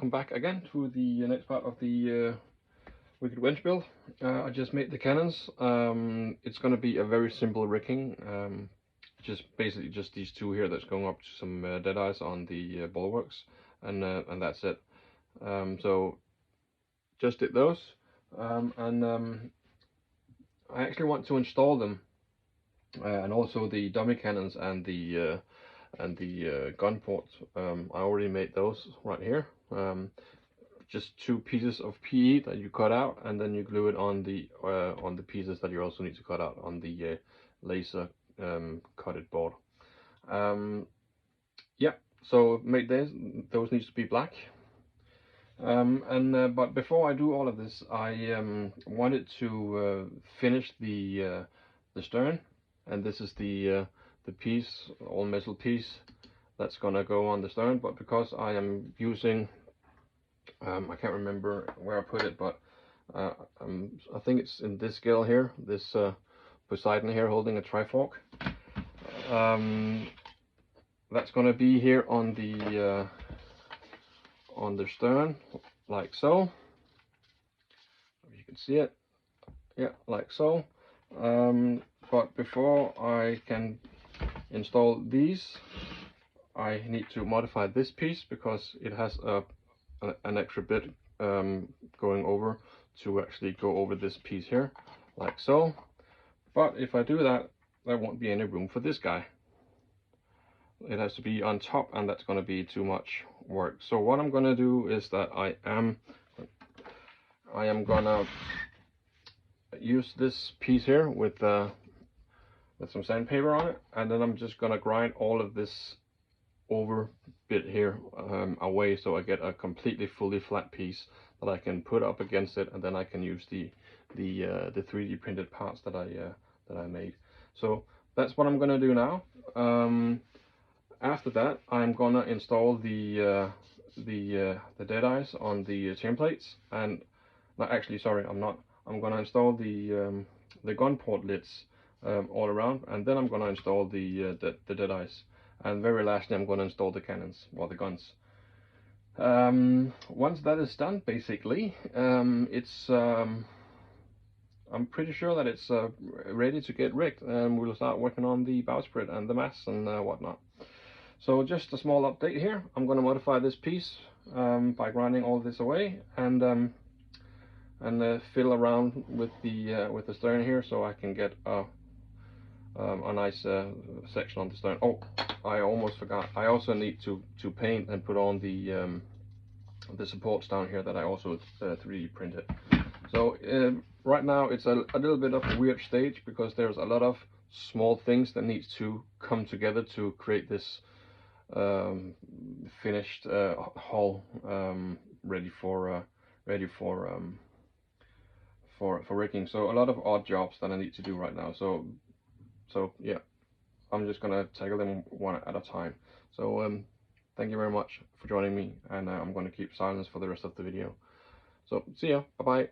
welcome back again to the next part of the Wicked Wench build. I just made the cannons. It's going to be a very simple rigging, just basically just these two here that's going up to some dead eyes on the bulwarks, and that's it. So just did those, and I actually want to install them, and also the dummy cannons and the gun ports. I already made those right here. Just two pieces of PE that you cut out, and then you glue it on the pieces that you also need to cut out on the laser cutted board. Yeah, so made those needs to be black. But before I do all of this, I wanted to finish the stern, and this is the piece, all metal piece that's gonna go on the stern. But because I am using, I can't remember where I put it, but I think it's in this scale here, this Poseidon here holding a trifork. That's gonna be here on the stern, like so. If you can see it, yeah, like so. But before I can install these, I need to modify this piece because it has an extra bit going over to actually go over this piece here, like so. But if I do that, there won't be any room for this guy. It has to be on top, and that's going to be too much work. So what I'm going to do is that I am going to use this piece here with some sandpaper on it, and then I'm just going to grind all of this over bit here away, so I get a completely fully flat piece that I can put up against it, and then I can use the 3D printed parts that I made. So that's what I'm going to do now. After that, I'm gonna install the dead eyes on the chain plates, and no, actually, sorry, I'm not. I'm gonna install the gun port lids all around, and then I'm gonna install the dead eyes, and very lastly, I'm gonna install the cannons or the guns. Once that is done, basically, it's I'm pretty sure that it's ready to get rigged, and we'll start working on the bowsprit and the masts and whatnot. So just a small update here. I'm going to modify this piece by grinding all this away, and fiddle around with the stern here, so I can get a nice section on the stern. Oh, I almost forgot. I also need to paint and put on the supports down here that I also 3D printed. So right now it's a little bit of a weird stage because there's a lot of small things that needs to come together to create this finished hull ready for rigging. So a lot of odd jobs that I need to do right now. So yeah, I'm just gonna tackle them one at a time. So thank you very much for joining me, and I'm gonna keep silence for the rest of the video. So see ya, bye bye.